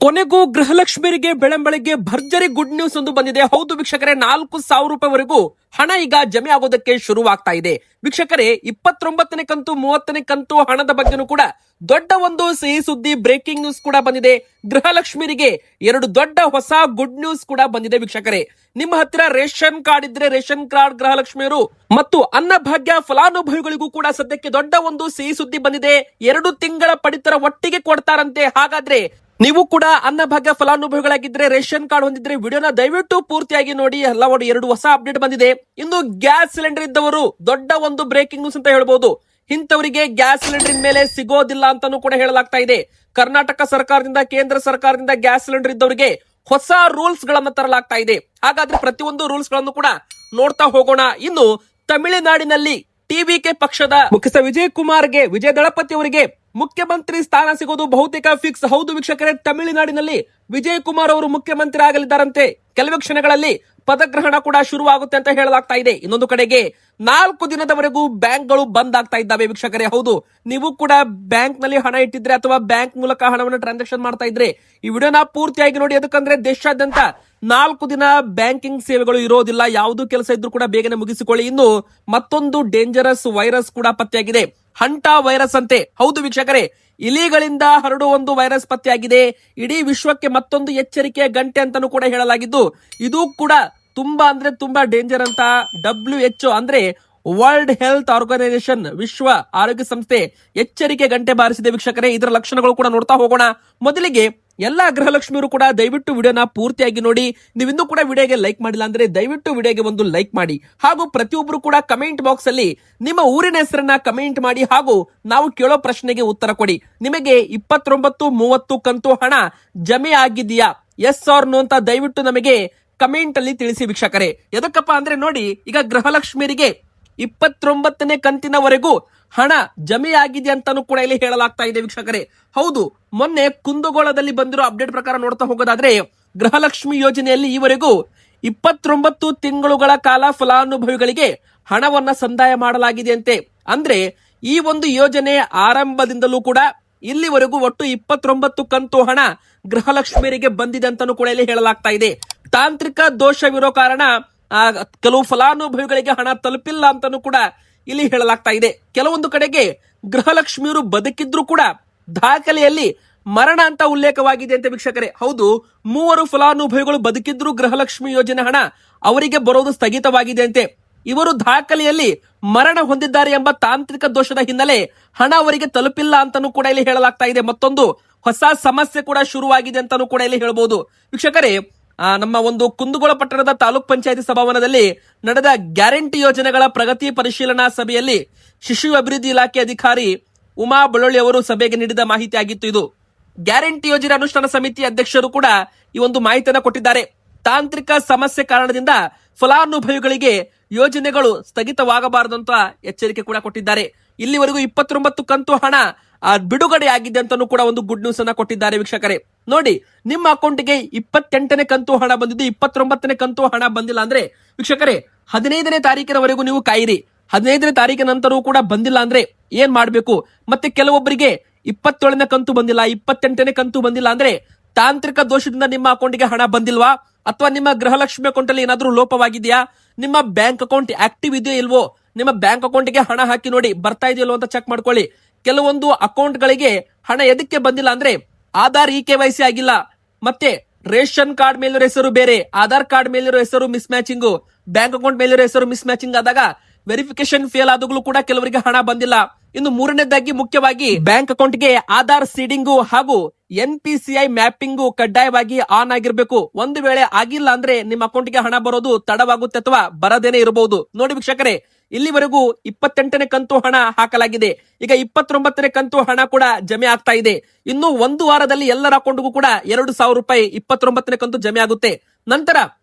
ಕೊನೆಗೂ ಗೃಹಲಕ್ಷ್ಮಿಯರಿಗೆ ಬೆಳಂಬೆಳಗ್ಗೆ ಭರ್ಜರಿ good news ಒಂದು ಬಂದಿದೆ. ಹೌದು ವೀಕ್ಷಕರೇ, 4,000 ರೂಪಾಯಿವರೆಗೂ ಹಣ ಈಗ ಜಮೆ ಆಗೋದಕ್ಕೆ ಶುರುವಾಗ್ತಾ ಇದೆ. ವೀಕ್ಷಕರೇ, 29ನೇ ಕಂತು 30ನೇ ಕಂತು ಹಣದ ಬಗ್ಗೆನೂ ಕೂಡ ದೊಡ್ಡ ಒಂದು ಸಿಹಿ ಸುದ್ದಿ, ಬ್ರೇಕಿಂಗ್ ನ್ಯೂಸ್ ಕೂಡ ಬಂದಿದೆ. ಗೃಹಲಕ್ಷ್ಮಿಯರಿಗೆ 2 ದೊಡ್ಡ ಹೊಸ ಗುಡ್ ನ್ಯೂಸ್ ಕೂಡ ಬಂದಿದೆ. ವೀಕ್ಷಕರೇ, ನಿಮ್ಮ ಹತ್ತಿರ ರೇಷನ್ ಕಾರ್ಡ್ ಇದ್ರೆ ರೇಷನ್ ಕಾರ್ಡ್ ಗೃಹಲಕ್ಷ್ಮಿಯರು ಮತ್ತು ಅನ್ನಭಾಗ್ಯ ಫಲಾನುಭವಿಗಳಿಗೂ ಕೂಡ ಸದ್ಯಕ್ಕೆ ದೊಡ್ಡ ಒಂದು ಸಿಹಿ ಸುದ್ದಿ ಬಂದಿದೆ. 2 ತಿಂಗಳ ಪಡಿತರ ಒಟ್ಟಿಗೆ ಕೊಡ್ತಾರಂತೆ. ಹಾಗಾದ್ರೆ ನೀವು ಕೂಡ ಅನ್ನಭಾಗ್ಯ ಫಲಾನುಭವಿಗಳಾಗಿದ್ರೆ, ರೇಷನ್ ಕಾರ್ಡ್ ಹೊಂದಿದ್ರೆ ವಿಡಿಯೋನ ದಯವಿಟ್ಟು ಪೂರ್ತಿಯಾಗಿ ನೋಡಿ. ಎಲ್ಲ 2 ಹೊಸ ಅಪ್ಡೇಟ್ ಬಂದಿದೆ. ಇನ್ನು ಗ್ಯಾಸ್ ಸಿಲಿಂಡರ್ ಇದ್ದವರು ದೊಡ್ಡ ಒಂದು ಬ್ರೇಕಿಂಗ್ ನ್ಯೂಸ್ ಅಂತ ಹೇಳ್ಬೋದು. ಇಂಥವರಿಗೆ ಗ್ಯಾಸ್ ಸಿಲಿಂಡರ್ ಮೇಲೆ ಸಿಗೋದಿಲ್ಲ ಅಂತಾನೂ ಕೂಡ ಹೇಳಲಾಗ್ತಾ ಇದೆ. ಕರ್ನಾಟಕ ಸರ್ಕಾರದಿಂದ, ಕೇಂದ್ರ ಸರ್ಕಾರದಿಂದ ಗ್ಯಾಸ್ ಸಿಲಿಂಡರ್ ಇದ್ದವರಿಗೆ ಹೊಸ ರೂಲ್ಸ್ ಗಳನ್ನ ತರಲಾಗ್ತಾ ಇದೆ. ಹಾಗಾದ್ರೆ ಪ್ರತಿಯೊಂದು ರೂಲ್ಸ್ ಗಳನ್ನು ಕೂಡ ನೋಡ್ತಾ ಹೋಗೋಣ. ಇನ್ನು ತಮಿಳುನಾಡಿನಲ್ಲಿ ಟಿವಿಕೆ ಪಕ್ಷದ ಮುಖ್ಯಸ್ಥ ವಿಜಯ ದಳಪತಿ ಅವರಿಗೆ ಮುಖ್ಯಮಂತ್ರಿ ಸ್ಥಾನ ಸಿಗೋದು ಬಹುತೇಕ ಫಿಕ್ಸ್. ಹೌದು ವೀಕ್ಷಕರೇ, ತಮಿಳುನಾಡಿನಲ್ಲಿ ವಿಜಯ್ ಕುಮಾರ್ ಅವರು ಮುಖ್ಯಮಂತ್ರಿ ಆಗಲಿದ್ದಾರಂತೆ. ಕೆಲವೇ ಕ್ಷಣಗಳಲ್ಲಿ ಪದಗ್ರಹಣ ಕೂಡ ಶುರುವಾಗುತ್ತೆ ಅಂತ ಹೇಳಲಾಗ್ತಾ ಇದೆ. ಇನ್ನೊಂದು ಕಡೆಗೆ 4 ದಿನದವರೆಗೂ ಬ್ಯಾಂಕ್ಗಳು ಬಂದ್ ಆಗ್ತಾ ಇದ್ದಾವೆ. ವೀಕ್ಷಕರೇ, ಹೌದು, ನೀವು ಕೂಡ ಬ್ಯಾಂಕ್ ನಲ್ಲಿ ಹಣ ಇಟ್ಟಿದ್ರೆ ಅಥವಾ ಬ್ಯಾಂಕ್ ಮೂಲಕ ಹಣವನ್ನು ಟ್ರಾನ್ಸಾಕ್ಷನ್ ಮಾಡ್ತಾ ಇದ್ರೆ ಈ ವಿಡಿಯೋನ ಪೂರ್ತಿಯಾಗಿ ನೋಡಿ. ಅದಕ್ಕಂದ್ರೆ ದೇಶಾದ್ಯಂತ 4 ದಿನ ಬ್ಯಾಂಕಿಂಗ್ ಸೇವೆಗಳು ಇರೋದಿಲ್ಲ. ಯಾವುದು ಕೆಲಸ ಇದ್ರೂ ಕೂಡ ಬೇಗನೆ ಮುಗಿಸಿಕೊಳ್ಳಿ. ಇನ್ನು ಮತ್ತೊಂದು ಡೇಂಜರಸ್ ವೈರಸ್ ಕೂಡ ಪತ್ತೆಯಾಗಿದೆ, ಹಂಟಾ ವೈರಸ್ ಅಂತೆ. ಹೌದು ವೀಕ್ಷಕರೇ, ಇಲಿಗಳಿಂದ ಹರಡುವ ಒಂದು ವೈರಸ್ ಪತ್ತೆಯಾಗಿದೆ. ಇಡೀ ವಿಶ್ವಕ್ಕೆ ಮತ್ತೊಂದು ಎಚ್ಚರಿಕೆಯ ಗಂಟೆ ಅಂತಾನೂ ಕೂಡ ಹೇಳಲಾಗಿದ್ದು, ಇದು ಕೂಡ ತುಂಬಾ ಡೇಂಜರ್ ಅಂತ WHO ಅಂದ್ರೆ ವರ್ಲ್ಡ್ ಹೆಲ್ತ್ ಆರ್ಗನೈಸೇಷನ್, ವಿಶ್ವ ಆರೋಗ್ಯ ಸಂಸ್ಥೆ ಎಚ್ಚರಿಕೆ ಗಂಟೆ ಬಾರಿಸಿದೆ. ವೀಕ್ಷಕರೇ, ಇದರ ಲಕ್ಷಣಗಳು ಕೂಡ ನೋಡ್ತಾ ಹೋಗೋಣ. ಮೊದಲಿಗೆ ಎಲ್ಲಾ ಗೃಹಲಕ್ಷ್ಮಿಯರು ಕೂಡ ದಯವಿಟ್ಟು ವಿಡಿಯೋನ ಪೂರ್ತಿಯಾಗಿ ನೋಡಿ. ನೀವಿನ್ನೂ ಕೂಡ ವಿಡಿಯೋಗೆ ಲೈಕ್ ಮಾಡಿಲ್ಲ ಅಂದ್ರೆ ದಯವಿಟ್ಟು ವಿಡಿಯೋಗೆ ಒಂದು ಲೈಕ್ ಮಾಡಿ. ಹಾಗೂ ಪ್ರತಿಯೊಬ್ಬರು ಕೂಡ ಕಮೆಂಟ್ ಬಾಕ್ಸ್ ಅಲ್ಲಿ ನಿಮ್ಮ ಊರಿನ ಹೆಸರನ್ನ ಕಮೆಂಟ್ ಮಾಡಿ. ಹಾಗೂ ನಾವು ಕೇಳೋ ಪ್ರಶ್ನೆಗೆ ಉತ್ತರ ಕೊಡಿ. ನಿಮಗೆ 29, 30 ಕಂತು ಹಣ ಜಮೆ ಆಗಿದೆಯಾ, ಎಸ್ ಆರ್ ನೋ ಅಂತ ದಯವಿಟ್ಟು ನಮಗೆ ಕಮೆಂಟ್ ಅಲ್ಲಿ ತಿಳಿಸಿ. ವೀಕ್ಷಕರೇ, ಎದಕ್ಕಪ್ಪ ಅಂದ್ರೆ ನೋಡಿ, ಈಗ ಗೃಹಲಕ್ಷ್ಮಿಯರಿಗೆ 29ನೇ ಕಂತಿನವರೆಗೂ ಹಣ ಜಮೆ ಆಗಿದೆ ಅಂತಾನೂ ಕೂಡ ಇಲ್ಲಿ ಹೇಳಲಾಗ್ತಾ ಇದೆ. ವೀಕ್ಷಕರೇ, ಹೌದು, ಮೊನ್ನೆ ಕುಂದಗೋಳದಲ್ಲಿ ಬಂದಿರೋ ಅಪ್ಡೇಟ್ ಪ್ರಕಾರ ನೋಡ್ತಾ ಹೋಗೋದಾದ್ರೆ, ಗೃಹಲಕ್ಷ್ಮಿ ಯೋಜನೆಯಲ್ಲಿ ಈವರೆಗೂ 29 ತಿಂಗಳುಗಳ ಕಾಲ ಫಲಾನುಭವಿಗಳಿಗೆ ಹಣವನ್ನ ಸಂದಾಯ ಮಾಡಲಾಗಿದೆ ಅಂತೆ. ಅಂದ್ರೆ ಈ ಒಂದು ಯೋಜನೆ ಆರಂಭದಿಂದಲೂ ಕೂಡ ಇಲ್ಲಿವರೆಗೂ ಒಟ್ಟು 29 ಕಂತು ಹಣ ಗೃಹಲಕ್ಷ್ಮಿಯರಿಗೆ ಬಂದಿದೆ ಅಂತಾನೂ ಕೂಡ ಇಲ್ಲಿ ಹೇಳಲಾಗ್ತಾ ಇದೆ. ತಾಂತ್ರಿಕ ದೋಷವಿರೋ ಕಾರಣ ಕೆಲವು ಫಲಾನುಭವಿಗಳಿಗೆ ಹಣ ತಲುಪಿಲ್ಲ ಅಂತಾನೂ ಕೂಡ ಇಲ್ಲಿ ಹೇಳಲಾಗ್ತಾ ಇದೆ. ಕೆಲವೊಂದು ಕಡೆಗೆ ಗೃಹಲಕ್ಷ್ಮಿಯರು ಬದುಕಿದ್ರು ಕೂಡ ದಾಖಲೆಯಲ್ಲಿ ಮರಣ ಅಂತ ಉಲ್ಲೇಖವಾಗಿದೆ ಅಂತ. ವೀಕ್ಷಕರೇ, ಹೌದು, 3 ಫಲಾನುಭವಿಗಳು ಬದುಕಿದ್ರು ಗೃಹಲಕ್ಷ್ಮಿ ಯೋಜನೆ ಹಣ ಅವರಿಗೆ ಬರೋದು ಸ್ಥಗಿತವಾಗಿದೆ ಅಂತೆ. ಇವರು ದಾಖಲೆಯಲ್ಲಿ ಮರಣ ಹೊಂದಿದ್ದಾರೆ ಎಂಬ ತಾಂತ್ರಿಕ ದೋಷದ ಹಿನ್ನೆಲೆ ಹಣ ಅವರಿಗೆ ತಲುಪಿಲ್ಲ ಅಂತಾನೂ ಕೂಡ ಇಲ್ಲಿ ಹೇಳಲಾಗ್ತಾ ಇದೆ. ಮತ್ತೊಂದು ಹೊಸ ಸಮಸ್ಯೆ ಕೂಡ ಶುರುವಾಗಿದೆ ಅಂತಾನೂ ಕೂಡ ಇಲ್ಲಿ ಹೇಳಬಹುದು. ವೀಕ್ಷಕರೇ, ನಮ್ಮ ಒಂದು ಕುಂದಗೋಳ ಪಟ್ಟಣದ ತಾಲೂಕ್ ಪಂಚಾಯತಿ ಸಭಾವನದಲ್ಲಿ ನಡೆದ ಗ್ಯಾರಂಟಿ ಯೋಜನೆಗಳ ಪ್ರಗತಿ ಪರಿಶೀಲನಾ ಸಭೆಯಲ್ಲಿ ಶಿಶು ಅಭಿವೃದ್ಧಿ ಇಲಾಖೆ ಅಧಿಕಾರಿ ಉಮಾ ಬಳ್ಳೊಳ್ಳಿ ಅವರು ಸಭೆಗೆ ನೀಡಿದ ಮಾಹಿತಿ ಆಗಿತ್ತು. ಇದು ಗ್ಯಾರಂಟಿ ಯೋಜನೆ ಅನುಷ್ಠಾನ ಸಮಿತಿ ಅಧ್ಯಕ್ಷರು ಕೂಡ ಈ ಒಂದು ಮಾಹಿತಿಯನ್ನು ಕೊಟ್ಟಿದ್ದಾರೆ. ತಾಂತ್ರಿಕ ಸಮಸ್ಯೆ ಕಾರಣದಿಂದ ಫಲಾನುಭವಿಗಳಿಗೆ ಯೋಜನೆಗಳು ಸ್ಥಗಿತವಾಗಬಾರದು ಅಂತ ಎಚ್ಚರಿಕೆ ಕೂಡ ಕೊಟ್ಟಿದ್ದಾರೆ. ಇಲ್ಲಿವರೆಗೂ 29 ಕಂತು ಹಣ ಬಿಡುಗಡೆ ಆಗಿದೆ ಅಂತಾನೂ ಕೂಡ ಒಂದು ಗುಡ್ ನ್ಯೂಸ್ ಅನ್ನ ಕೊಟ್ಟಿದ್ದಾರೆ. ವೀಕ್ಷಕರೇ, ನೋಡಿ, ನಿಮ್ಮ ಅಕೌಂಟ್ಗೆ 28ನೇ ಕಂತು ಹಣ ಬಂದಿದ್ದು, 29ನೇ ಕಂತು ಹಣ ಬಂದಿಲ್ಲ ಅಂದ್ರೆ ವೀಕ್ಷಕರೇ 15ನೇ ತಾರೀಕಿನವರೆಗೂ ನೀವು ಕಾಯಿರಿ. 15ನೇ ತಾರೀಕಿನ ನಂತರವೂ ಕೂಡ ಬಂದಿಲ್ಲ ಅಂದ್ರೆ ಏನ್ ಮಾಡ್ಬೇಕು? ಮತ್ತೆ ಕೆಲವೊಬ್ಬರಿಗೆ 27ನೇ ಕಂತು ಬಂದಿಲ್ಲ, 28ನೇ ಕಂತು ಬಂದಿಲ್ಲ ಅಂದ್ರೆ ತಾಂತ್ರಿಕ ದೋಷದಿಂದ ನಿಮ್ಮ ಅಕೌಂಟ್ಗೆ ಹಣ ಬಂದಿಲ್ವಾ, ಅಥವಾ ನಿಮ್ಮ ಗೃಹಲಕ್ಷ್ಮಿ ಅಕೌಂಟ್ ಅಲ್ಲಿ ಏನಾದ್ರೂ ಲೋಪವಾಗಿದೆಯಾ, ನಿಮ್ಮ ಬ್ಯಾಂಕ್ ಅಕೌಂಟ್ ಆಕ್ಟಿವ್ ಇದೆಯೋ ಇಲ್ವೋ, ನಿಮ್ಮ ಬ್ಯಾಂಕ್ ಅಕೌಂಟ್ಗೆ ಹಣ ಹಾಕಿ ನೋಡಿ, ಬರ್ತಾ ಇದೆಯಲ್ಲೋ ಅಂತ ಚೆಕ್ ಮಾಡ್ಕೊಳ್ಳಿ. ಕೆಲವೊಂದು ಅಕೌಂಟ್ ಗಳಿಗೆ ಹಣ ಎದಕ್ಕೆ ಬಂದಿಲ್ಲ ಅಂದ್ರೆ ಆಧಾರ್ KYC ಆಗಿಲ್ಲ, ಮತ್ತೆ ರೇಷನ್ ಕಾರ್ಡ್ ಮೇಲಿರೋ ಹೆಸರು ಬೇರೆ, ಆಧಾರ್ ಕಾರ್ಡ್ ಮೇಲಿರೋ ಹೆಸರು ಮಿಸ್ ಮ್ಯಾಚಿಂಗ್, ಬ್ಯಾಂಕ್ ಅಕೌಂಟ್ ಮೇಲಿರೋ ಹೆಸರು ಮಿಸ್ ಮ್ಯಾಚಿಂಗ್ ಆದಾಗ ವೆರಿಫಿಕೇಶನ್ ಫೇಲ್ ಆದಾಗಲೂ ಕೂಡ ಕೆಲವರಿಗೆ ಹಣ ಬಂದಿಲ್ಲ. ಇನ್ನು ಮೂರನೇದಾಗಿ ಮುಖ್ಯವಾಗಿ ಬ್ಯಾಂಕ್ ಅಕೌಂಟ್ಗೆ ಆಧಾರ್ ಸೀಡಿಂಗ್ ಹಾಗೂ NPCI ಮ್ಯಾಪಿಂಗ್ ಕಡ್ಡಾಯವಾಗಿ ಆನ್ ಆಗಿರ್ಬೇಕು. ಒಂದು ವೇಳೆ ಆಗಿಲ್ಲ ಅಂದ್ರೆ ನಿಮ್ಮ ಅಕೌಂಟ್ಗೆ ಹಣ ಬರೋದು ತಡವಾಗುತ್ತೆ ಅಥವಾ ಬರದೇನೆ ಇರಬಹುದು. ನೋಡಿ ವೀಕ್ಷಕರೇ, ಇಲ್ಲಿವರೆಗೂ 28ನೇ ಕಂತು ಹಣ ಹಾಕಲಾಗಿದೆ. ಈಗ 29ನೇ ಕಂತು ಹಣ ಕೂಡ ಜಮೆ ಆಗ್ತಾ ಇದೆ. ಇನ್ನು 1 ವಾರದಲ್ಲಿ ಎಲ್ಲರ ಅಕೌಂಟ್ಗೂ ಕೂಡ 2,000 ರೂಪಾಯಿ 29ನೇ ಕಂತು ಜಮೆ ಆಗುತ್ತೆ. ನಂತರ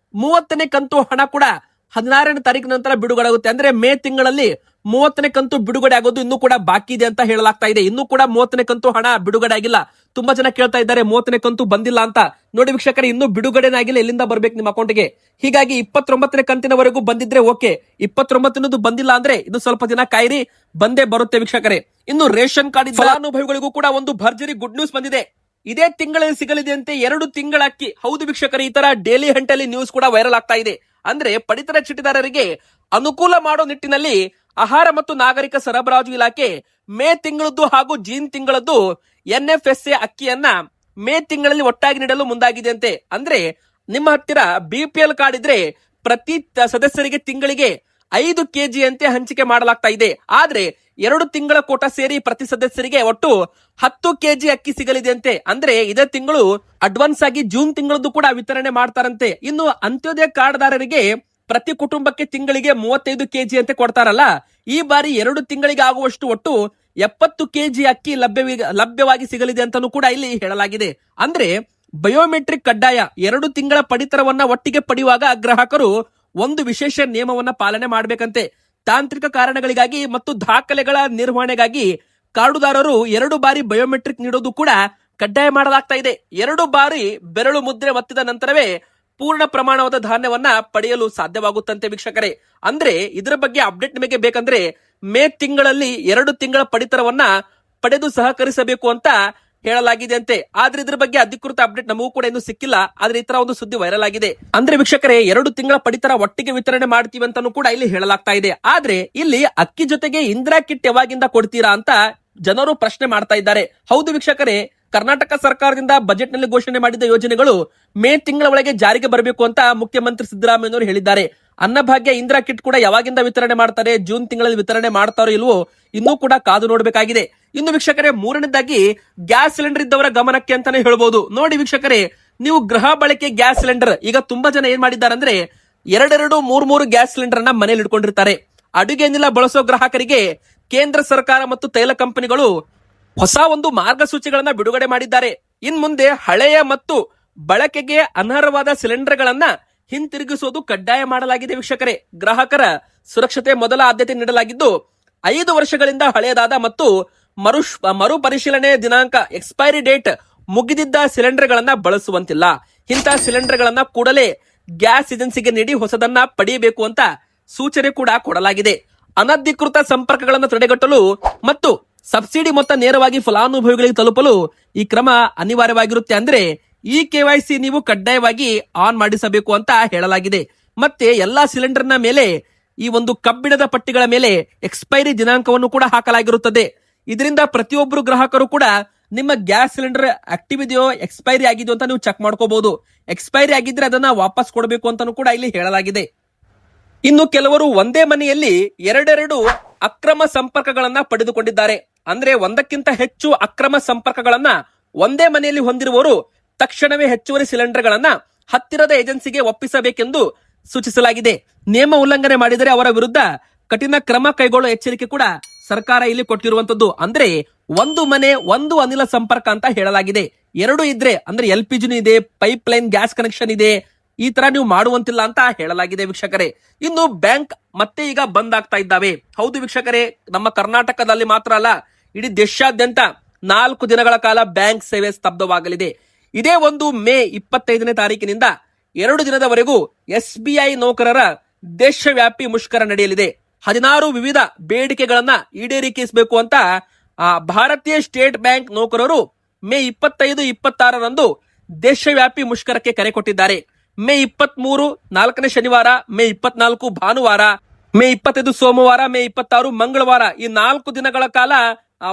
30ನೇ ಕಂತು ಹಣ ಕೂಡ 16ನೇ ತಾರೀಕಿನ ನಂತರ ಬಿಡುಗಡೆ ಆಗುತ್ತೆ. ಅಂದ್ರೆ ಮೇ ತಿಂಗಳಲ್ಲಿ 30ನೇ ಕಂತು ಬಿಡುಗಡೆ ಆಗೋದು ಇನ್ನೂ ಕೂಡ ಬಾಕಿ ಇದೆ ಅಂತ ಹೇಳಲಾಗ್ತಾ ಇದೆ. ಇನ್ನೂ ಕೂಡ 30ನೇ ಕಂತು ಹಣ ಬಿಡುಗಡೆ ಆಗಿಲ್ಲ. ತುಂಬಾ ಜನ ಕೇಳ್ತಾ ಇದ್ದಾರೆ 30ನೇ ಕಂತು ಬಂದಿಲ್ಲ ಅಂತ. ನೋಡಿ ವೀಕ್ಷಕರೇ, ಇನ್ನೂ ಬಿಡುಗಡೆನೇ ಆಗಿಲ್ಲ, ಎಲ್ಲಿಂದ ಬರ್ಬೇಕು ನಿಮ್ಮ ಅಕೌಂಟ್ಗೆ? ಹೀಗಾಗಿ 29ನೇ ಕಂತಿನವರೆಗೂ ಬಂದಿದ್ರೆ ಓಕೆ, 29ನೇದು ಬಂದಿಲ್ಲ ಅಂದ್ರೆ ಇದು ಸ್ವಲ್ಪ ದಿನ ಕಾಯಿರಿ, ಬಂದೇ ಬರುತ್ತೆ ವೀಕ್ಷಕರೇ. ಇನ್ನು ರೇಷನ್ ಕಾರ್ಡ್ ಫಲಾನುಭವಿಗಳಿಗೂ ಕೂಡ ಒಂದು ಭರ್ಜರಿ ಗುಡ್ ನ್ಯೂಸ್ ಬಂದಿದೆ. ಇದೇ ತಿಂಗಳಲ್ಲಿ ಸಿಗಲಿದೆ ಅಂತೆ 2 ತಿಂಗಳ ಅಕ್ಕಿ. ಹೌದು ವೀಕ್ಷಕರೇ, ಈ ತರ ಡೈಲಿ ಹಂಟಲ್ಲಿ ನ್ಯೂಸ್ ಕೂಡ ವೈರಲ್ ಆಗ್ತಾ ಇದೆ. ಅಂದ್ರೆ ಪಡಿತರ ಚೀಟಿದಾರರಿಗೆ ಅನುಕೂಲ ಮಾಡೋ ನಿಟ್ಟಿನಲ್ಲಿ ಆಹಾರ ಮತ್ತು ನಾಗರಿಕ ಸರಬರಾಜು ಇಲಾಖೆ ಮೇ ತಿಂಗಳದ್ದು ಹಾಗೂ ಜೂನ್ ತಿಂಗಳದ್ದು NFSA ಅಕ್ಕಿಯನ್ನ ಮೇ ತಿಂಗಳಲ್ಲಿ ಒಟ್ಟಾಗಿ ನೀಡಲು ಮುಂದಾಗಿದೆ ಅಂತೆ. ಅಂದ್ರೆ ನಿಮ್ಮ ಹತ್ತಿರ BPL ಕಾರ್ಡ್ ಇದ್ರೆ ಪ್ರತಿ ಸದಸ್ಯರಿಗೆ ತಿಂಗಳಿಗೆ 5 ಕೆಜಿ ಅಂತೆ ಹಂಚಿಕೆ ಮಾಡಲಾಗ್ತಾ ಇದೆ. ಆದ್ರೆ 2 ತಿಂಗಳ ಕೋಟ ಸೇರಿ ಪ್ರತಿ ಸದಸ್ಯರಿಗೆ ಒಟ್ಟು 10 ಕೆಜಿ ಅಕ್ಕಿ ಸಿಗಲಿದೆ ಅಂತೆ. ಅಂದ್ರೆ ಇದೇ ತಿಂಗಳು ಅಡ್ವಾನ್ಸ್ ಆಗಿ ಜೂನ್ ತಿಂಗಳದ್ದು ಕೂಡ ವಿತರಣೆ ಮಾಡ್ತಾರಂತೆ. ಇನ್ನು ಅಂತ್ಯೋದಯ ಕಾರ್ಡ್ದಾರರಿಗೆ ಪ್ರತಿ ಕುಟುಂಬಕ್ಕೆ ತಿಂಗಳಿಗೆ 35 ಕೆಜಿ ಅಂತೆ ಕೊಡ್ತಾರಲ್ಲ, ಈ ಬಾರಿ 2 ತಿಂಗಳಿಗೆ ಆಗುವಷ್ಟು ಒಟ್ಟು 70 ಕೆಜಿ ಅಕ್ಕಿ ಲಭ್ಯವಾಗಿ ಸಿಗಲಿದೆ ಅಂತಾನೂ ಕೂಡ ಇಲ್ಲಿ ಹೇಳಲಾಗಿದೆ. ಅಂದ್ರೆ ಬಯೋಮೆಟ್ರಿಕ್ ಕಡ್ಡಾಯ 2 ತಿಂಗಳ ಪಡಿತರವನ್ನ ಒಟ್ಟಿಗೆ ಪಡೆಯುವಾಗ ಗ್ರಾಹಕರು ಒಂದು ವಿಶೇಷ ನಿಯಮವನ್ನ ಪಾಲನೆ ಮಾಡಬೇಕಂತೆ. ತಾಂತ್ರಿಕ ಕಾರಣಗಳಿಗಾಗಿ ಮತ್ತು ದಾಖಲೆಗಳ ನಿರ್ವಹಣೆಗಾಗಿ ಕಾರ್ಡುದಾರರು 2 ಬಾರಿ ಬಯೋಮೆಟ್ರಿಕ್ ನೀಡೋದು ಕೂಡ ಕಡ್ಡಾಯ ಮಾಡಲಾಗ್ತಾ ಇದೆ. 2 ಬಾರಿ ಬೆರಳು ಮುದ್ರೆ ಒತ್ತಿದ ನಂತರವೇ ಪೂರ್ಣ ಪ್ರಮಾಣವಾದ ಧಾನ್ಯವನ್ನ ಪಡೆಯಲು ಸಾಧ್ಯವಾಗುತ್ತಂತೆ ವೀಕ್ಷಕರೇ. ಅಂದ್ರೆ ಇದರ ಬಗ್ಗೆ ಅಪ್ಡೇಟ್ ನಿಮಗೆ ಬೇಕಂದ್ರೆ ಮೇ ತಿಂಗಳಲ್ಲಿ 2 ತಿಂಗಳ ಪಡಿತರವನ್ನ ಪಡೆದು ಸಹಕರಿಸಬೇಕು ಅಂತ ಹೇಳಲಾಗಿದೆ ಅಂತೆ. ಆದ್ರೆ ಇದ್ರ ಬಗ್ಗೆ ಅಧಿಕೃತ ಅಪ್ಡೇಟ್ ನಮಗೂ ಕೂಡ ಇನ್ನೂ ಸಿಕ್ಕಿಲ್ಲ. ಆದ್ರೆ ಈ ತರ ಒಂದು ಸುದ್ದಿ ವೈರಲ್ ಆಗಿದೆ. ಅಂದ್ರೆ ವೀಕ್ಷಕರೇ, 2 ತಿಂಗಳ ಪಡಿತರ ಒಟ್ಟಿಗೆ ವಿತರಣೆ ಮಾಡ್ತೀವಿ ಅಂತಾನು ಕೂಡ ಇಲ್ಲಿ ಹೇಳಲಾಗ್ತಾ ಇದೆ. ಆದ್ರೆ ಇಲ್ಲಿ ಅಕ್ಕಿ ಜೊತೆಗೆ ಇಂದಿರಾ ಕಿಟ್ ಯಾವಾಗಿಂದ ಕೊಡ್ತೀರಾ ಅಂತ ಜನರು ಪ್ರಶ್ನೆ ಮಾಡ್ತಾ ಇದ್ದಾರೆ. ಹೌದು ವೀಕ್ಷಕರೇ, ಕರ್ನಾಟಕ ಸರ್ಕಾರದಿಂದ ಬಜೆಟ್ ನಲ್ಲಿ ಘೋಷಣೆ ಮಾಡಿದ ಯೋಜನೆಗಳು ಮೇ ತಿಂಗಳ ಒಳಗೆ ಜಾರಿಗೆ ಬರಬೇಕು ಅಂತ ಮುಖ್ಯಮಂತ್ರಿ ಸಿದ್ದರಾಮಯ್ಯನವರು ಹೇಳಿದ್ದಾರೆ. ಅನ್ನಭಾಗ್ಯ ಇಂದಿರಾ ಕಿಟ್ ಕೂಡ ಯಾವಾಗಿಂದ ವಿತರಣೆ ಮಾಡ್ತಾರೆ, ಜೂನ್ ತಿಂಗಳಲ್ಲಿ ವಿತರಣೆ ಮಾಡ್ತಾರೋ ಇಲ್ವೋ ಇನ್ನೂ ಕೂಡ ಕಾದು ನೋಡಬೇಕಾಗಿದೆ. ಇನ್ನು ವೀಕ್ಷಕರೇ, ಮೂರನೇದಾಗಿ ಗ್ಯಾಸ್ ಸಿಲಿಂಡರ್ ಇದ್ದವರ ಗಮನಕ್ಕೆ ಅಂತಾನೆ ಹೇಳ್ಬೋದು. ನೋಡಿ ವೀಕ್ಷಕರೇ, ನೀವು ಗೃಹ ಬಳಕೆ ಗ್ಯಾಸ್ ಸಿಲಿಂಡರ್ ಈಗ ತುಂಬಾ ಜನ ಏನ್ ಮಾಡಿದ್ದಾರೆ ಅಂದ್ರೆ 2-3 ಗ್ಯಾಸ್ ಸಿಲಿಂಡರ್ ಅನ್ನ ಮನೇಲಿ ಇಟ್ಕೊಂಡಿರ್ತಾರೆ. ಅಡುಗೆ ಅನಿಲ ಬಳಸೋ ಗ್ರಾಹಕರಿಗೆ ಕೇಂದ್ರ ಸರ್ಕಾರ ಮತ್ತು ತೈಲ ಕಂಪನಿಗಳು ಹೊಸ ಒಂದು ಮಾರ್ಗಸೂಚಿಗಳನ್ನ ಬಿಡುಗಡೆ ಮಾಡಿದ್ದಾರೆ. ಇನ್ ಮುಂದೆ ಹಳೆಯ ಮತ್ತು ಬಳಕೆಗೆ ಅನರ್ಹವಾದ ಸಿಲಿಂಡರ್ ಗಳನ್ನ ಹಿಂತಿರುಗಿಸುವುದು ಕಡ್ಡಾಯ ಮಾಡಲಾಗಿದೆ ವೀಕ್ಷಕರೇ. ಗ್ರಾಹಕರ ಸುರಕ್ಷತೆ ಮೊದಲ ಆದ್ಯತೆ ನೀಡಲಾಗಿದ್ದು 5 ವರ್ಷಗಳಿಂದ ಹಳೆಯದಾದ ಮತ್ತು ಮರು ಪರಿಶೀಲನೆ ದಿನಾಂಕ ಎಕ್ಸ್ಪೈರಿ ಡೇಟ್ ಮುಗಿದಿದ್ದ ಸಿಲಿಂಡರ್ ಗಳನ್ನ ಬಳಸುವಂತಿಲ್ಲ. ಇಂತಹ ಸಿಲಿಂಡರ್ ಗಳನ್ನ ಕೂಡಲೇ ಗ್ಯಾಸ್ ಏಜೆನ್ಸಿಗೆ ನೀಡಿ ಹೊಸದನ್ನ ಪಡೆಯಬೇಕು ಅಂತ ಸೂಚನೆ ಕೂಡ ಕೊಡಲಾಗಿದೆ. ಅನಧಿಕೃತ ಸಂಪರ್ಕಗಳನ್ನು ತಡೆಗಟ್ಟಲು ಮತ್ತು ಸಬ್ಸಿಡಿ ಮೊತ್ತ ನೇರವಾಗಿ ಫಲಾನುಭವಿಗಳಿಗೆ ತಲುಪಲು ಈ ಕ್ರಮ ಅನಿವಾರ್ಯವಾಗಿರುತ್ತೆ. ಅಂದ್ರೆ ಈ KYC ನೀವು ಕಡ್ಡಾಯವಾಗಿ ಆನ್ ಮಾಡಿಸಬೇಕು ಅಂತ ಹೇಳಲಾಗಿದೆ. ಮತ್ತೆ ಎಲ್ಲಾ ಸಿಲಿಂಡರ್ ನ ಮೇಲೆ ಈ ಒಂದು ಕಬ್ಬಿಣದ ಪಟ್ಟಿಗಳ ಮೇಲೆ ಎಕ್ಸ್ಪೈರಿ ದಿನಾಂಕವನ್ನು ಕೂಡ ಹಾಕಲಾಗಿರುತ್ತದೆ. ಇದರಿಂದ ಪ್ರತಿಯೊಬ್ಬರು ಗ್ರಾಹಕರು ಕೂಡ ನಿಮ್ಮ ಗ್ಯಾಸ್ ಸಿಲಿಂಡರ್ ಆಕ್ಟಿವ್ ಇದೆಯೋ ಎಕ್ಸ್ಪೈರಿ ಆಗಿದೆಯೋ ಅಂತ ನೀವು ಚೆಕ್ ಮಾಡ್ಕೋಬಹುದು. ಎಕ್ಸ್ಪೈರಿ ಆಗಿದ್ರೆ ಅದನ್ನ ವಾಪಸ್ ಕೊಡಬೇಕು ಅಂತಾನೂ ಕೂಡ ಇಲ್ಲಿ ಹೇಳಲಾಗಿದೆ. ಇನ್ನು ಕೆಲವರು ಒಂದೇ ಮನೆಯಲ್ಲಿ 2 ಅಕ್ರಮ ಸಂಪರ್ಕಗಳನ್ನ ಪಡೆದುಕೊಂಡಿದ್ದಾರೆ. ಅಂದ್ರೆ ಒಂದಕ್ಕಿಂತ ಹೆಚ್ಚು ಅಕ್ರಮ ಸಂಪರ್ಕಗಳನ್ನ ಒಂದೇ ಮನೆಯಲ್ಲಿ ಹೊಂದಿರುವವರು ತಕ್ಷಣವೇ ಹೆಚ್ಚುವರಿ ಸಿಲಿಂಡರ್ ಗಳನ್ನ ಹತ್ತಿರದ ಏಜೆನ್ಸಿಗೆ ಒಪ್ಪಿಸಬೇಕೆಂದು ಸೂಚಿಸಲಾಗಿದೆ. ನಿಯಮ ಉಲ್ಲಂಘನೆ ಮಾಡಿದರೆ ಅವರ ವಿರುದ್ಧ ಕಠಿಣ ಕ್ರಮ ಕೈಗೊಳ್ಳುವ ಎಚ್ಚರಿಕೆ ಕೂಡ ಸರ್ಕಾರ ಇಲ್ಲಿ ಕೊಟ್ಟಿರುವಂತದ್ದು. ಅಂದ್ರೆ ಒಂದು ಮನೆ ಒಂದು ಅನಿಲ ಸಂಪರ್ಕ ಅಂತ ಹೇಳಲಾಗಿದೆ. 2 ಇದ್ರೆ ಅಂದ್ರೆ LPG ಇದೆ, ಪೈಪ್ ಲೈನ್ ಗ್ಯಾಸ್ ಕನೆಕ್ಷನ್ ಇದೆ, ಈ ತರ ನೀವು ಮಾಡುವಂತಿಲ್ಲ ಅಂತ ಹೇಳಲಾಗಿದೆ ವೀಕ್ಷಕರೇ. ಇನ್ನು ಬ್ಯಾಂಕ್ ಮತ್ತೆ ಈಗ ಬಂದ್ ಆಗ್ತಾ ಇದ್ದಾವೆ. ಹೌದು ವೀಕ್ಷಕರೇ, ನಮ್ಮ ಕರ್ನಾಟಕದಲ್ಲಿ ಮಾತ್ರ ಅಲ್ಲ, ಇಡೀ ದೇಶಾದ್ಯಂತ 4 ದಿನಗಳ ಕಾಲ ಬ್ಯಾಂಕ್ ಸೇವೆ ಸ್ತಬ್ಧವಾಗಲಿದೆ. ಇದೇ ಒಂದು ಮೇ 25ನೇ ತಾರೀಕಿನಿಂದ 2 ದಿನದವರೆಗೂ SBI ನೌಕರರ ದೇಶವ್ಯಾಪಿ ಮುಷ್ಕರ ನಡೆಯಲಿದೆ. 16 ವಿವಿಧ ಬೇಡಿಕೆಗಳನ್ನ ಈಡೇರಿಸಬೇಕು ಅಂತ ಭಾರತೀಯ ಸ್ಟೇಟ್ ಬ್ಯಾಂಕ್ ನೌಕರರು ಮೇ 25-26ರಂದು ದೇಶವ್ಯಾಪಿ ಮುಷ್ಕರಕ್ಕೆ ಕರೆ ಕೊಟ್ಟಿದ್ದಾರೆ. ಮೇ 23 4ನೇ ಶನಿವಾರ, ಮೇ 24 ಭಾನುವಾರ, ಮೇ 25 ಸೋಮವಾರ, ಮೇ 26 ಮಂಗಳವಾರ, ಈ 4 ದಿನಗಳ ಕಾಲ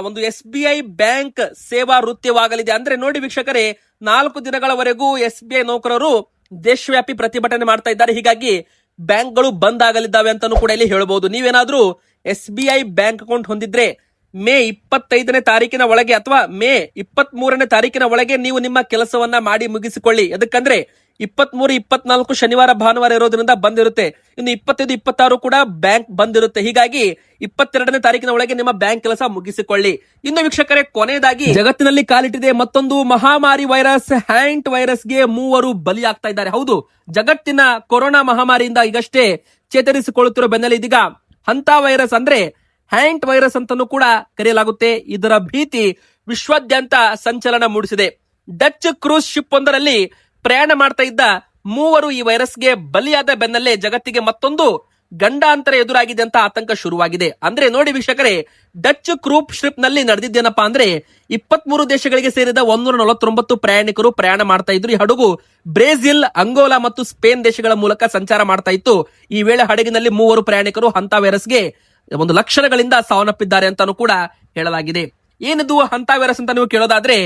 ಒಂದು SBI ಬ್ಯಾಂಕ್ ಸೇವಾ ವೃತ್ಯವಾಗಲಿದೆ. ಅಂದ್ರೆ ನೋಡಿ ವೀಕ್ಷಕರೇ, 4 ದಿನಗಳವರೆಗೂ SBI ನೌಕರರು ದೇಶವ್ಯಾಪಿ ಪ್ರತಿಭಟನೆ ಮಾಡ್ತಾ ಇದ್ದಾರೆ. ಹೀಗಾಗಿ ಬ್ಯಾಂಕ್ಗಳು ಬಂದ್ ಆಗಲಿದ್ದಾವೆ ಅಂತಾನೂ ಕೂಡ ಇಲ್ಲಿ ಹೇಳಬಹುದು. ನೀವೇನಾದ್ರೂ SBI ಬ್ಯಾಂಕ್ ಅಕೌಂಟ್ ಹೊಂದಿದ್ರೆ ಮೇ 25ನೇ ತಾರೀಕಿನ ಒಳಗೆ ಅಥವಾ ಮೇ 23ನೇ ತಾರೀಕಿನ ಒಳಗೆ ನೀವು ನಿಮ್ಮ ಕೆಲಸವನ್ನ ಮಾಡಿ ಮುಗಿಸಿಕೊಳ್ಳಿ. ಅದಕ್ಕಂದ್ರೆ 23, 24 ಶನಿವಾರ ಭಾನುವಾರ ಇರೋದ್ರಿಂದ ಬಂದಿರುತ್ತೆ. ಇನ್ನು 25, 26 ಕೂಡ ಬ್ಯಾಂಕ್ ಬಂದಿರುತ್ತೆ. ಹೀಗಾಗಿ 22ನೇ ತಾರೀಕಿನ ಒಳಗೆ ನಿಮ್ಮ ಬ್ಯಾಂಕ್ ಕೆಲಸ ಮುಗಿಸಿಕೊಳ್ಳಿ. ಇನ್ನು ವೀಕ್ಷಕರೇ, ಕೊನೆಯದಾಗಿ ಜಗತ್ತಿನಲ್ಲಿ ಕಾಲಿಟ್ಟಿದೆ ಮತ್ತೊಂದು ಮಹಾಮಾರಿ ವೈರಸ್. ಹ್ಯಾಂಟ್ ವೈರಸ್ಗೆ 3 ಬಲಿಯಾಗ್ತಾ ಇದ್ದಾರೆ. ಹೌದು, ಜಗತ್ತಿನ ಕೊರೋನಾ ಮಹಾಮಾರಿಯಿಂದ ಈಗಷ್ಟೇ ಚೇತರಿಸಿಕೊಳ್ಳುತ್ತಿರೋ ಬೆನ್ನಲ್ಲೇ ಇದೀಗ ಹಂತ ವೈರಸ್ ಅಂದ್ರೆ ಹ್ಯಾಂಟ್ ವೈರಸ್ ಅಂತಾನೂ ಕೂಡ ಕರೆಯಲಾಗುತ್ತೆ. ಇದರ ಭೀತಿ ವಿಶ್ವಾದ್ಯಂತ ಸಂಚಲನ ಮೂಡಿಸಿದೆ. ಡಚ್ ಕ್ರೂಸ್ ಶಿಪ್ ಒಂದರಲ್ಲಿ ಪ್ರಯಾಣ ಮಾಡ್ತಾ ಇದ್ದ 3 ಈ ವೈರಸ್ಗೆ ಬಲಿಯಾದ ಬೆನ್ನಲ್ಲೇ ಜಗತ್ತಿಗೆ ಮತ್ತೊಂದು ಗಂಡಾಂತರ ಎದುರಾಗಿದೆ ಅಂತ ಆತಂಕ ಶುರುವಾಗಿದೆ. ಅಂದ್ರೆ ನೋಡಿ ವೀಕ್ಷಕರೇ, ಡಚ್ ಕ್ರೂಪ್ ಶಿಪ್ ನಲ್ಲಿ ನಡೆದಿದ್ದೇನಪ್ಪಾ ಅಂದ್ರೆ 23 ದೇಶಗಳಿಗೆ ಸೇರಿದ 149 ಪ್ರಯಾಣಿಕರು ಪ್ರಯಾಣ ಮಾಡ್ತಾ ಇದ್ರು. ಈ ಹಡಗು ಬ್ರೆಜಿಲ್, ಅಂಗೋಲಾ ಮತ್ತು ಸ್ಪೇನ್ ದೇಶಗಳ ಮೂಲಕ ಸಂಚಾರ ಮಾಡ್ತಾ ಇತ್ತು. ಈ ವೇಳೆ ಹಡಗಿನಲ್ಲಿ 3 ಪ್ರಯಾಣಿಕರು ಹಂತಾ ವೈರಸ್ಗೆ ಒಂದು ಲಕ್ಷಣಗಳಿಂದ ಸಾವನ್ನಪ್ಪಿದ್ದಾರೆ ಅಂತಾನು ಕೂಡ ಹೇಳಲಾಗಿದೆ. ಏನಿದು ಹಂತಾ ವೈರಸ್ ಅಂತ ನೀವು ಕೇಳೋದಾದ್ರೆ,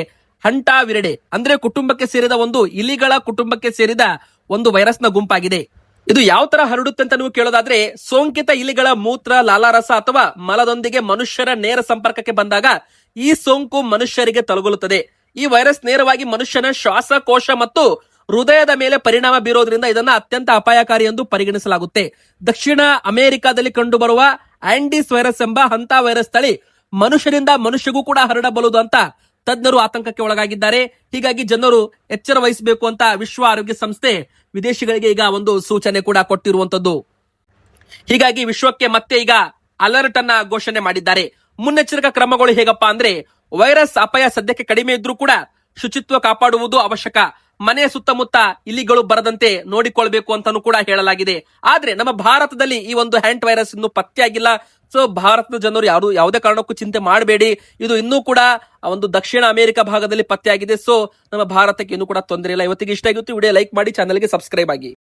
ಹಂಟಾ ವಿರಡೆ ಅಂದ್ರೆ ಕುಟುಂಬಕ್ಕೆ ಸೇರಿದ ಒಂದು ಇಲಿಗಳ ಕುಟುಂಬಕ್ಕೆ ಸೇರಿದ ಒಂದು ವೈರಸ್ ನ ಗುಂಪಾಗಿದೆ. ಇದು ಯಾವ ತರ ಹರಡುತ್ತೆ ಅಂತ ನೀವು ಕೇಳೋದಾದ್ರೆ, ಸೋಂಕಿತ ಇಲಿಗಳ ಮೂತ್ರ, ಲಾಲಾರಸ ಅಥವಾ ಮಲದೊಂದಿಗೆ ಮನುಷ್ಯರ ನೇರ ಸಂಪರ್ಕಕ್ಕೆ ಬಂದಾಗ ಈ ಸೋಂಕು ಮನುಷ್ಯರಿಗೆ ತಲುಗುತ್ತದೆ. ಈ ವೈರಸ್ ನೇರವಾಗಿ ಮನುಷ್ಯನ ಶ್ವಾಸಕೋಶ ಮತ್ತು ಹೃದಯದ ಮೇಲೆ ಪರಿಣಾಮ ಬೀರೋದ್ರಿಂದ ಇದನ್ನ ಅತ್ಯಂತ ಅಪಾಯಕಾರಿ ಎಂದು ಪರಿಗಣಿಸಲಾಗುತ್ತೆ. ದಕ್ಷಿಣ ಅಮೆರಿಕಾದಲ್ಲಿ ಕಂಡುಬರುವ ಆಂಡಿಸ್ ವೈರಸ್ ಎಂಬ ಹಂತಾ ವೈರಸ್ ತಳಿ ಮನುಷ್ಯರಿಂದ ಮನುಷ್ಯಗೂ ಕೂಡ ಹರಡಬಲ್ಲದು ಅಂತ ತಜ್ಞರು ಆತಂಕಕ್ಕೆ ಒಳಗಾಗಿದ್ದಾರೆ. ಹೀಗಾಗಿ ಜನರು ಎಚ್ಚರ ವಹಿಸಬೇಕು ಅಂತ ವಿಶ್ವ ಆರೋಗ್ಯ ಸಂಸ್ಥೆ ವಿದೇಶಿಗಳಿಗೆ ಈಗ ಒಂದು ಸೂಚನೆ ಕೂಡ ಕೊಟ್ಟಿರುವಂತದ್ದು. ಹೀಗಾಗಿ ವಿಶ್ವಕ್ಕೆ ಮತ್ತೆ ಈಗ ಅಲರ್ಟ್ ಅನ್ನ ಘೋಷಣೆ ಮಾಡಿದ್ದಾರೆ. ಮುನ್ನೆಚ್ಚರಿಕಾ ಕ್ರಮಗಳು ಹೇಗಪ್ಪಾ ಅಂದ್ರೆ, ವೈರಸ್ ಅಪಾಯ ಸದ್ಯಕ್ಕೆ ಕಡಿಮೆ ಇದ್ರೂ ಕೂಡ ಶುಚಿತ್ವ ಕಾಪಾಡುವುದು ಅವಶ್ಯಕ. ಮನೆಯ ಸುತ್ತಮುತ್ತ ಇಲಿಗಳು ಬರದಂತೆ ನೋಡಿಕೊಳ್ಬೇಕು ಅಂತಾನು ಕೂಡ ಹೇಳಲಾಗಿದೆ. ಆದ್ರೆ ನಮ್ಮ ಭಾರತದಲ್ಲಿ ಈ ಒಂದು ಹ್ಯಾಂಟ್ ವೈರಸ್ ಇನ್ನು ಪತ್ತೆಯಾಗಿಲ್ಲ. ಸೊ ಭಾರತದ ಜನರು ಯಾವುದೇ ಕಾರಣಕ್ಕೂ ಚಿಂತೆ ಮಾಡಬೇಡಿ. ಇದು ಇನ್ನೂ ಕೂಡ ಒಂದು ದಕ್ಷಿಣ ಅಮೆರಿಕ ಭಾಗದಲ್ಲಿ ಪತ್ತೆಯಾಗಿದೆ. ಸೊ ನಮ್ಮ ಭಾರತಕ್ಕೆ ಇನ್ನೂ ಕೂಡ ತೊಂದರೆ ಇಲ್ಲ. ಇವತ್ತಿಗೆ ಇಷ್ಟ ಆಗಿತ್ತು. ವಿಡಿಯೋ ಲೈಕ್ ಮಾಡಿ, ಚಾನಲ್ಗೆ ಸಬ್ಸ್ಕ್ರೈಬ್ ಆಗಿ.